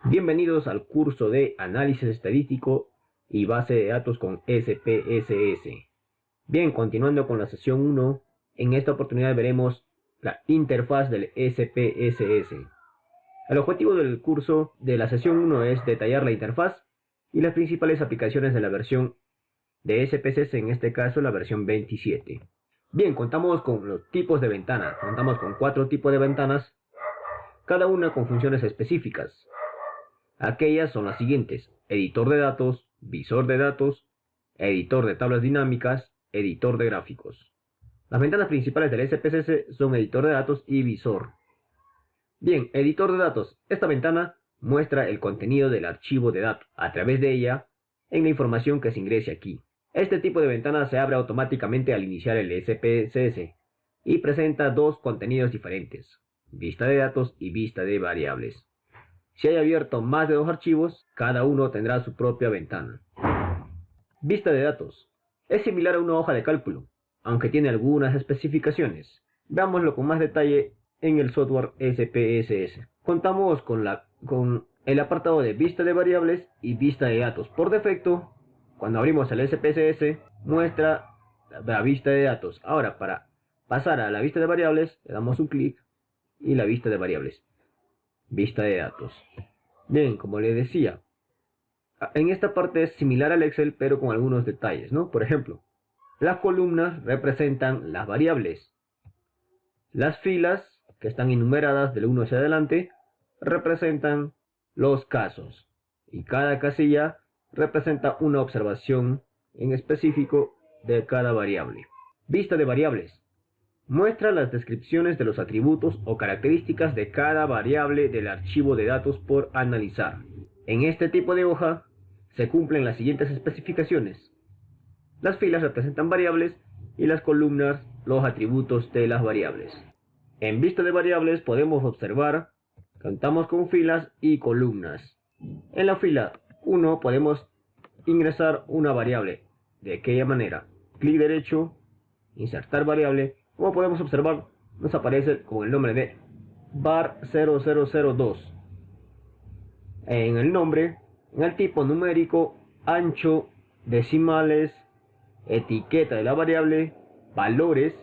Bienvenidos al curso de Análisis Estadístico y Base de Datos con SPSS. Bien, continuando con la sesión 1, en esta oportunidad veremos la interfaz del SPSS. El objetivo del curso de la sesión 1 es detallar la interfaz y las principales aplicaciones de la versión de SPSS, en este caso la versión 27. Bien, contamos con los tipos de ventanas. Contamos con 4 tipos de ventanas, cada una con funciones específicas. Aquellas son las siguientes: editor de datos, visor de datos, editor de tablas dinámicas, editor de gráficos. Las ventanas principales del SPSS son editor de datos y visor. Bien, editor de datos. Esta ventana muestra el contenido del archivo de datos a través de ella en la información que se ingrese aquí. Este tipo de ventana se abre automáticamente al iniciar el SPSS y presenta dos contenidos diferentes: vista de datos y vista de variables. Si hay abierto más de 2 archivos, cada uno tendrá su propia ventana. Vista de datos. Es similar a una hoja de cálculo, aunque tiene algunas especificaciones. Veámoslo con más detalle en el software SPSS. Contamos con el apartado de vista de variables y vista de datos. Por defecto, cuando abrimos el SPSS, muestra la vista de datos. Ahora, para pasar a la vista de variables, le damos un clic y la vista de variables. Vista de datos. Bien, como les decía, en esta parte es similar al Excel, pero con algunos detalles, ¿no? Por ejemplo, las columnas representan las variables. Las filas, que están enumeradas del 1 hacia adelante, representan los casos. Y cada casilla representa una observación en específico de cada variable. Vista de variables. Muestra las descripciones de los atributos o características de cada variable del archivo de datos por analizar. En este tipo de hoja se cumplen las siguientes especificaciones. Las filas representan variables y las columnas los atributos de las variables. En vista de variables podemos observar, contamos con filas y columnas. En la fila 1 podemos ingresar una variable. De aquella manera, clic derecho, insertar variable. Como podemos observar, nos aparece con el nombre de var0002. En el nombre, en el tipo numérico, ancho, decimales, etiqueta de la variable, valores,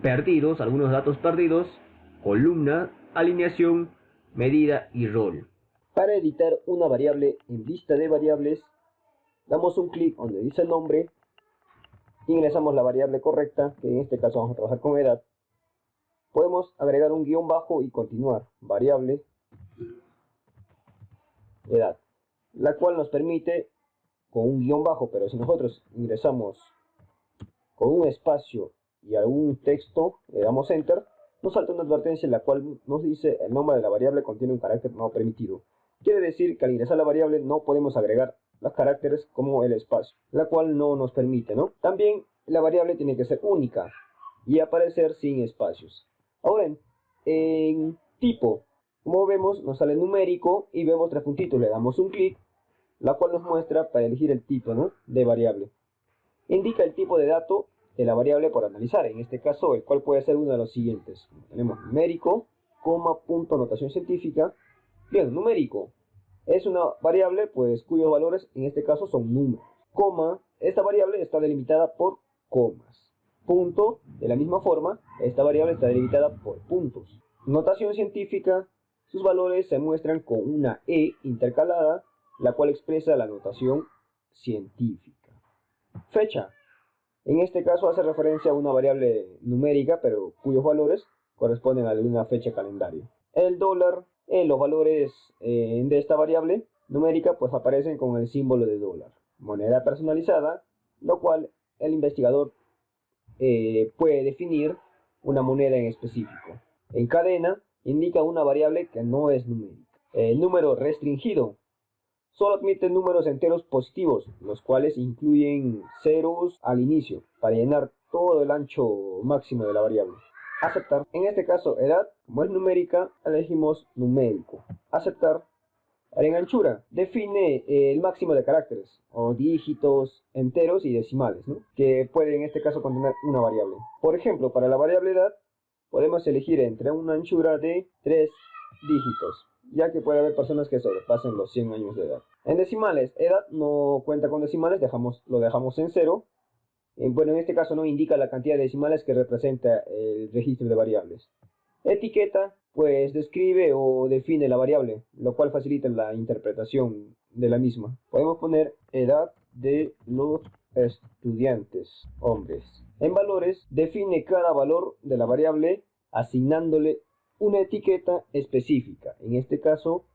perdidos, algunos datos perdidos, columna, alineación, medida y rol. Para editar una variable en vista de variables, damos un clic donde dice nombre, ingresamos la variable correcta, que en este caso vamos a trabajar con edad. Podemos agregar un guión bajo y continuar. Variable edad, la cual nos permite con un guión bajo, pero si nosotros ingresamos con un espacio y algún texto, le damos enter, nos salta una advertencia en la cual nos dice el nombre de la variable contiene un carácter no permitido. Quiere decir que al ingresar la variable no podemos agregar los caracteres como el espacio, la cual no nos permite, ¿no? También la variable tiene que ser única y aparecer sin espacios. Ahora en tipo, como vemos, nos sale numérico y vemos 3 puntitos, le damos un clic, la cual nos muestra para elegir el tipo, ¿no?, de variable. Indica el tipo de dato de la variable por analizar, en este caso el cual puede ser uno de los siguientes. Tenemos numérico, coma, punto, notación científica. Bien, numérico es una variable pues cuyos valores en este caso son números. Coma, esta variable está delimitada por comas. Punto, de la misma forma, esta variable está delimitada por puntos. Notación científica, sus valores se muestran con una E intercalada, la cual expresa la notación científica. Fecha, en este caso hace referencia a una variable numérica, pero cuyos valores corresponden a una fecha calendario. El dólar, los valores de esta variable numérica pues aparecen con el símbolo de dólar. Moneda personalizada, lo cual el investigador puede definir una moneda en específico. En cadena indica una variable que no es numérica. El número restringido solo admite números enteros positivos, los cuales incluyen ceros al inicio para llenar todo el ancho máximo de la variable. Aceptar. En este caso, edad, como es numérica, elegimos numérico. Aceptar. En anchura, define el máximo de caracteres, o dígitos, enteros y decimales, ¿no?, que puede en este caso contener una variable. Por ejemplo, para la variable edad, podemos elegir entre una anchura de 3 dígitos. ya que puede haber personas que sobrepasen los 100 años de edad. En decimales, edad no cuenta con decimales, lo dejamos en 0. Bueno, en este caso no indica la cantidad de decimales que representa el registro de variables. Etiqueta, pues describe o define la variable, lo cual facilita la interpretación de la misma. Podemos poner edad de los estudiantes, hombres. En valores, define cada valor de la variable asignándole una etiqueta específica. En este caso,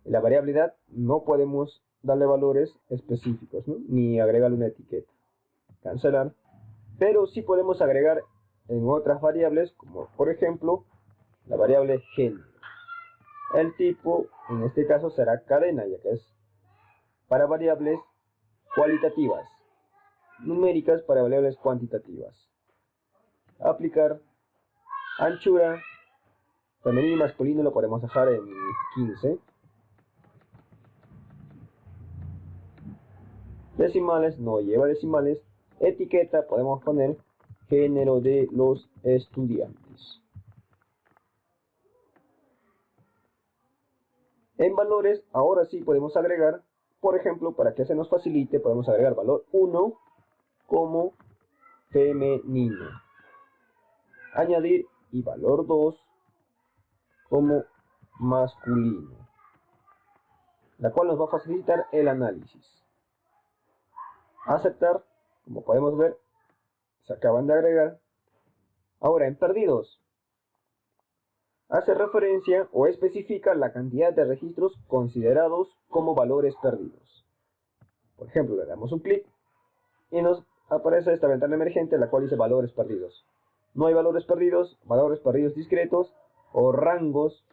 la variable edad no podemos darle valores específicos, ¿no? Ni agregarle una etiqueta. Cancelar. Pero sí podemos agregar en otras variables, como por ejemplo la variable género. El tipo en este caso será cadena, ya que es para variables cualitativas, numéricas para variables cuantitativas. Aplicar. Anchura femenino y masculino lo podemos dejar en 15. Decimales, no lleva decimales. Etiqueta, podemos poner género de los estudiantes. En valores, ahora sí podemos agregar, por ejemplo, para que se nos facilite, podemos agregar valor 1 como femenino. Añadir y valor 2 como masculino, la cual nos va a facilitar el análisis. Aceptar, como podemos ver, se acaban de agregar. Ahora, en perdidos, hace referencia o especifica la cantidad de registros considerados como valores perdidos. Por ejemplo, le damos un clic y nos aparece esta ventana emergente, la cual dice valores perdidos. No hay valores perdidos discretos o rangos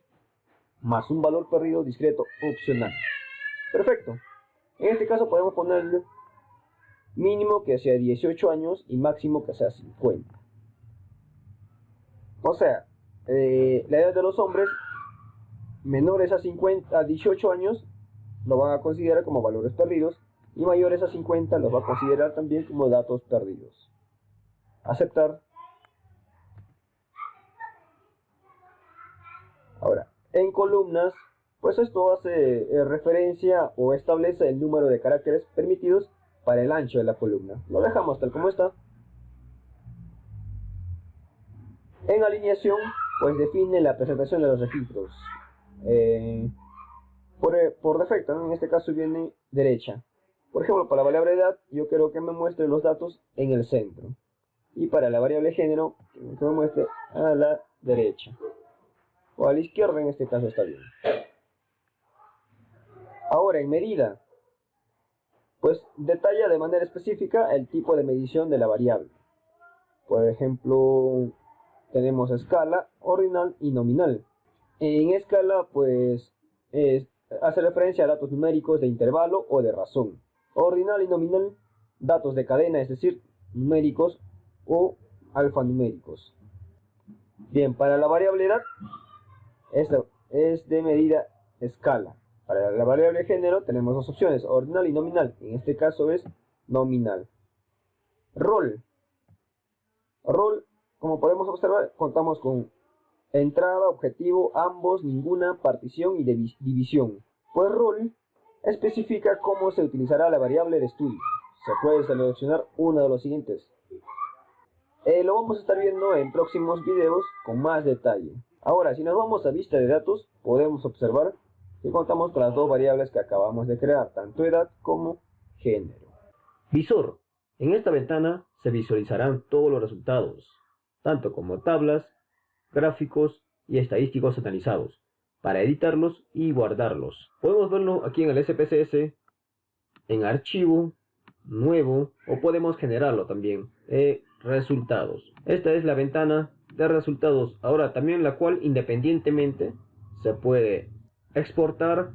más un valor perdido discreto opcional. Perfecto. En este caso podemos ponerle mínimo que sea 18 años y máximo que sea 50. O sea, la edad de los hombres menores a 18 años lo van a considerar como valores perdidos y mayores a 50 los va a considerar también como datos perdidos. Aceptar. Ahora, en columnas, pues esto hace referencia o establece el número de caracteres permitidos para el ancho de la columna. Lo dejamos tal como está. En alineación, pues define la presentación de los registros. Por defecto, ¿no? En este caso viene derecha. Por ejemplo, para la variable edad, yo quiero que me muestre los datos en el centro. Y para la variable género, que me muestre a la derecha. O a la izquierda, en este caso está bien. Ahora, en medida, pues detalla de manera específica el tipo de medición de la variable. Por ejemplo, tenemos escala, ordinal y nominal. En escala, pues, hace referencia a datos numéricos de intervalo o de razón. Ordinal y nominal, datos de cadena, es decir, numéricos o alfanuméricos. Bien, para la variable edad, esto es de medida escala. Para la variable género tenemos dos opciones, ordinal y nominal. En este caso es nominal. Rol. Rol, como podemos observar, contamos con entrada, objetivo, ambos, ninguna, partición y división. Pues rol especifica cómo se utilizará la variable de estudio. Se puede seleccionar uno de los siguientes. Lo vamos a estar viendo en próximos videos con más detalle. Ahora, si nos vamos a vista de datos, podemos observar que contamos con las dos variables que acabamos de crear, tanto edad como género. Visor. En esta ventana se visualizarán todos los resultados, tanto como tablas, gráficos y estadísticos analizados, para editarlos y guardarlos. Podemos verlo aquí en el SPSS, en archivo, nuevo, o podemos generarlo también, resultados. Esta es la ventana de resultados, ahora también la cual independientemente se puede exportar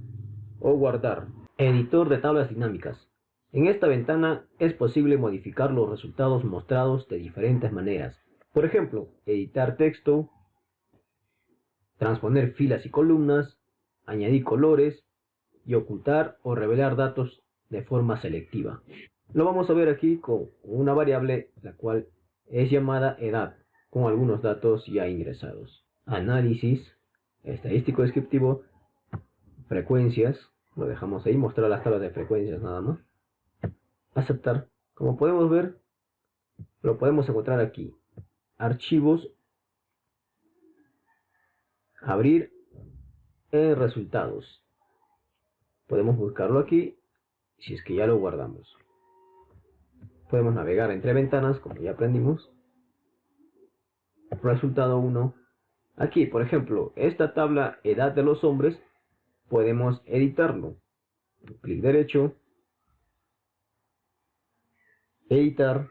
o guardar. Editor de tablas dinámicas. En esta ventana es posible modificar los resultados mostrados de diferentes maneras. Por ejemplo, editar texto, transponer filas y columnas, añadir colores y ocultar o revelar datos de forma selectiva. Lo vamos a ver aquí con una variable la cual es llamada edad, con algunos datos ya ingresados. Análisis, estadístico descriptivo, frecuencias, lo dejamos ahí, mostrar las tablas de frecuencias nada más. Aceptar. Como podemos ver, lo podemos encontrar aquí. Archivos, abrir en resultados. Podemos buscarlo aquí, si es que ya lo guardamos. Podemos navegar entre ventanas, como ya aprendimos. Resultado 1. Aquí, por ejemplo, esta tabla edad de los hombres, podemos editarlo. Clic derecho, editar.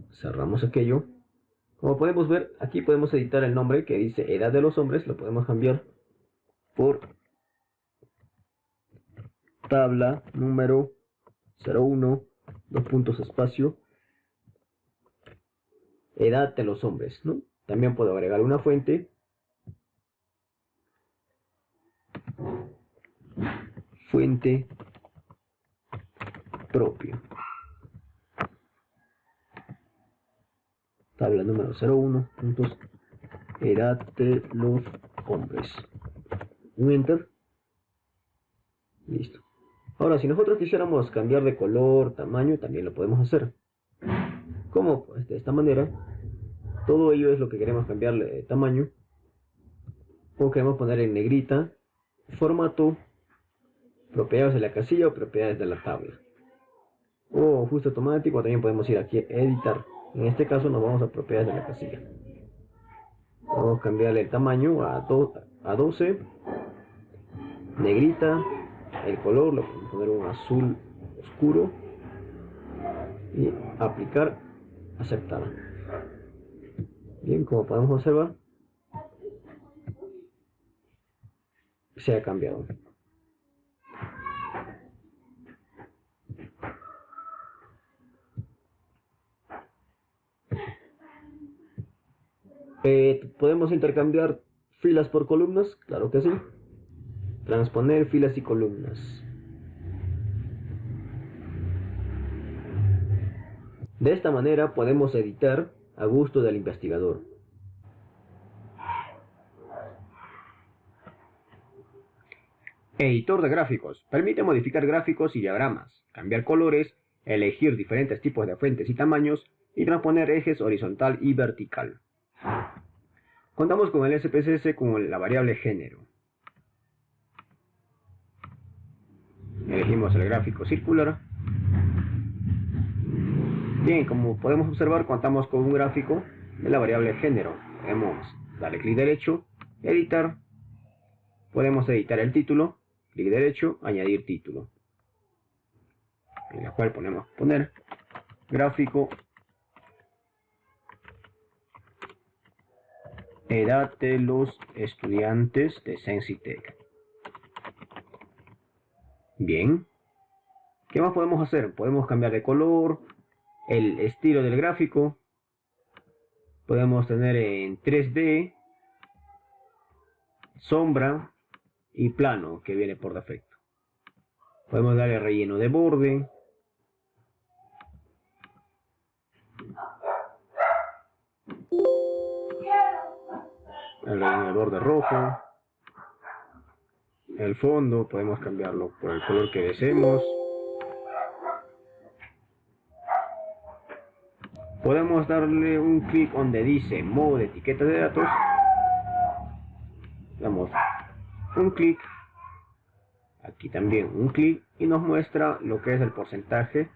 Cerramos aquello. Como podemos ver, aquí podemos editar el nombre que dice edad de los hombres, lo podemos cambiar por tabla número 01, dos puntos espacio, edad de los hombres, ¿no? También puedo agregar una fuente, fuente propio, tabla número 01, puntos, edad de los hombres, un enter, listo. Ahora, si nosotros quisiéramos cambiar de color, tamaño, también lo podemos hacer. ¿Cómo? Pues de esta manera. Todo ello es lo que queremos cambiarle de tamaño. O queremos poner en negrita, formato, propiedades de la casilla o propiedades de la tabla. O ajuste automático, también podemos ir aquí a editar. En este caso nos vamos a propiedades de la casilla. Vamos a cambiarle el tamaño a 12. Negrita. El color lo podemos poner un azul oscuro. Y aplicar, aceptar. Bien, como podemos observar, se ha cambiado. ¿Podemos intercambiar filas por columnas? Claro que sí. Transponer filas y columnas. De esta manera podemos editar a gusto del investigador. Editor de gráficos. Permite modificar gráficos y diagramas, cambiar colores, elegir diferentes tipos de fuentes y tamaños y transponer ejes horizontal y vertical. Contamos con el SPSS con la variable género. Elegimos el gráfico circular. Bien, como podemos observar, contamos con un gráfico de la variable género. Podemos darle clic derecho, editar. Podemos editar el título, clic derecho, añadir título. En la cual podemos poner gráfico, edad de los estudiantes de Sensitech. Bien. ¿Qué más podemos hacer? Podemos cambiar de color, el estilo del gráfico. Podemos tener en 3D, sombra y plano, que viene por defecto. Podemos darle relleno de borde. El relleno de borde rojo. El fondo podemos cambiarlo por el color que deseemos. Podemos darle un clic donde dice modo de etiqueta de datos. Damos un clic. Aquí también un clic y nos muestra lo que es el porcentaje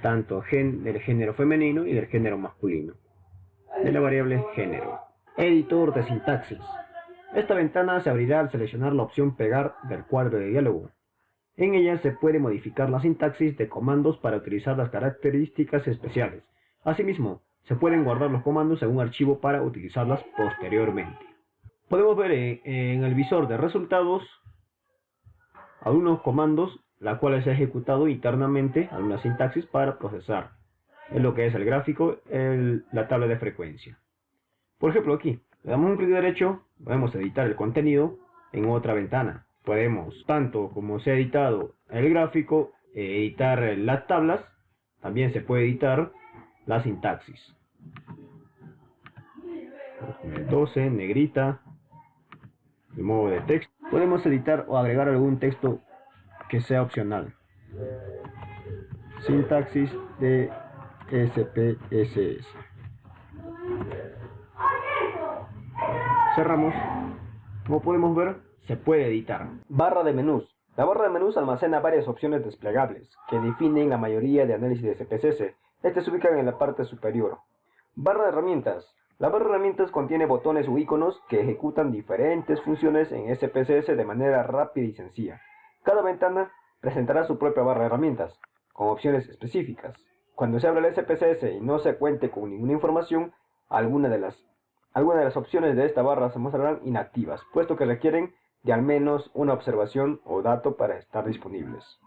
tanto del género femenino y del género masculino de la variable género. Editor de sintaxis. Esta ventana se abrirá al seleccionar la opción pegar del cuadro de diálogo. En ella se puede modificar la sintaxis de comandos para utilizar las características especiales. Asimismo, se pueden guardar los comandos en un archivo para utilizarlas posteriormente. Podemos ver en el visor de resultados algunos comandos, la cuales se ha ejecutado internamente alguna sintaxis para procesar en lo que es el gráfico, la tabla de frecuencia. Por ejemplo, aquí le damos un clic derecho, podemos editar el contenido en otra ventana. Podemos, tanto como se ha editado el gráfico, editar las tablas, también se puede editar la sintaxis. 12, negrita, el modo de texto. Podemos editar o agregar algún texto que sea opcional. Sintaxis de SPSS. Cerramos. Como podemos ver, se puede editar. Barra de menús. La barra de menús almacena varias opciones desplegables que definen la mayoría de análisis de SPSS. Estas se ubican en la parte superior. Barra de herramientas. La barra de herramientas contiene botones o iconos que ejecutan diferentes funciones en SPSS de manera rápida y sencilla. Cada ventana presentará su propia barra de herramientas, con opciones específicas. Cuando se abra el SPSS y no se cuente con ninguna información, algunas de las opciones de esta barra se mostrarán inactivas, puesto que requieren de al menos una observación o dato para estar disponibles.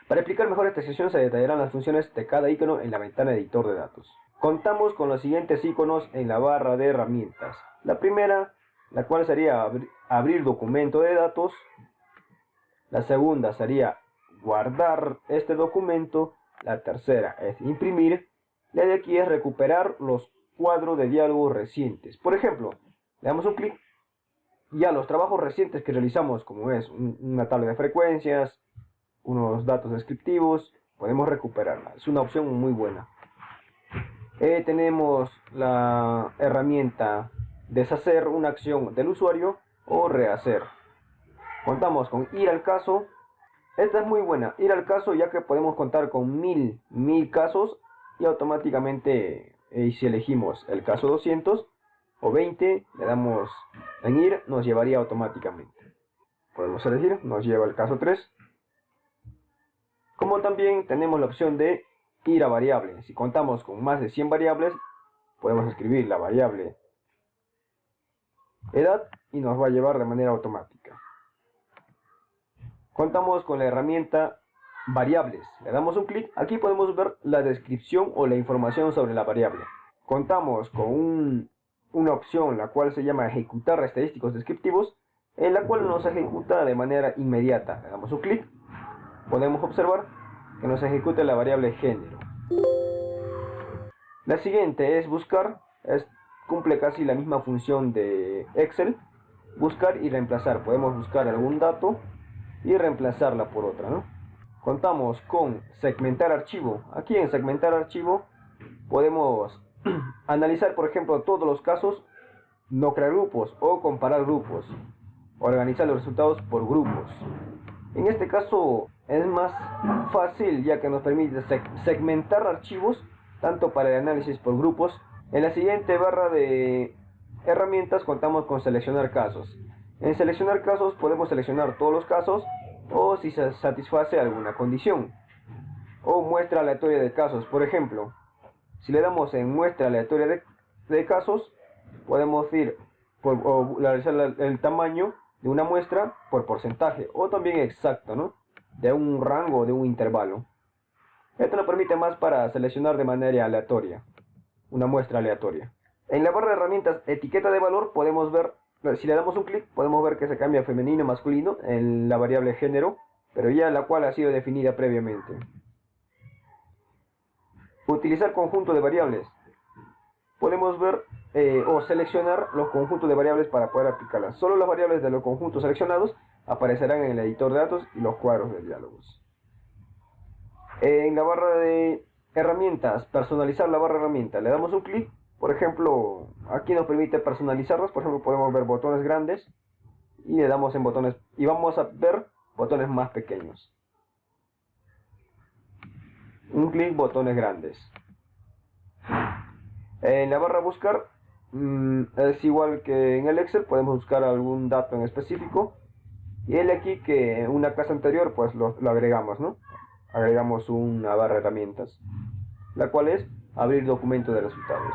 Para explicar mejor esta sección se detallarán las funciones de cada icono en la ventana editor de datos. Contamos con los siguientes iconos en la barra de herramientas. La primera, la cual sería abrir documento de datos. La segunda sería guardar este documento. La tercera es imprimir. La de aquí es recuperar los cuadros de diálogo recientes. Por ejemplo, le damos un clic y ya los trabajos recientes que realizamos, como es una tabla de frecuencias, unos datos descriptivos, podemos recuperarla. Es una opción muy buena. Tenemos la herramienta deshacer una acción del usuario o rehacer. Contamos con ir al caso. Esta es muy buena, ir al caso, ya que podemos contar con 1000 casos y automáticamente, si elegimos el caso 200 o 20, le damos en ir, nos llevaría automáticamente. Podemos elegir, nos lleva al caso 3. Como también tenemos la opción de ir a variable. Si contamos con más de 100 variables, podemos escribir la variable edad y nos va a llevar de manera automática. Contamos con la herramienta variables. Le damos un clic. Aquí podemos ver la descripción o la información sobre la variable. Contamos con una opción la cual se llama ejecutar estadísticos descriptivos, en la cual nos ejecuta de manera inmediata. Le damos un clic. Podemos observar que nos ejecuta la variable género. La siguiente es buscar. Cumple casi la misma función de Excel. Buscar y reemplazar. Podemos buscar algún dato y reemplazarla por otra, ¿no? Contamos con segmentar archivo. Aquí en segmentar archivo podemos analizar, por ejemplo, todos los casos, no crear grupos o comparar grupos, organizar los resultados por grupos. En este caso es más fácil, ya que nos permite segmentar archivos tanto para el análisis por grupos. En la siguiente barra de herramientas contamos con seleccionar casos. En seleccionar casos podemos seleccionar todos los casos o si se satisface alguna condición. O muestra aleatoria de casos. Por ejemplo, si le damos en muestra aleatoria de casos, podemos ir o realizar el tamaño de una muestra por porcentaje o también exacto, ¿no? De un rango o de un intervalo. Esto nos permite más para seleccionar de manera aleatoria, una muestra aleatoria. En la barra de herramientas etiqueta de valor podemos ver, si le damos un clic, podemos ver que se cambia femenino masculino en la variable género, pero ya la cual ha sido definida previamente. Utilizar conjunto de variables. Podemos ver o seleccionar los conjuntos de variables para poder aplicarlas. Solo las variables de los conjuntos seleccionados aparecerán en el editor de datos y los cuadros de diálogos. En la barra de herramientas, personalizar la barra de herramientas, le damos un clic. Por ejemplo, aquí nos permite personalizarlos. Por ejemplo, podemos ver botones grandes y le damos en botones y vamos a ver botones más pequeños. Un clic, botones grandes. En la barra buscar es igual que en el Excel, podemos buscar algún dato en específico. Y el aquí que en una clase anterior pues lo agregamos, ¿no? Agregamos una barra de herramientas, la cual es abrir documento de resultados.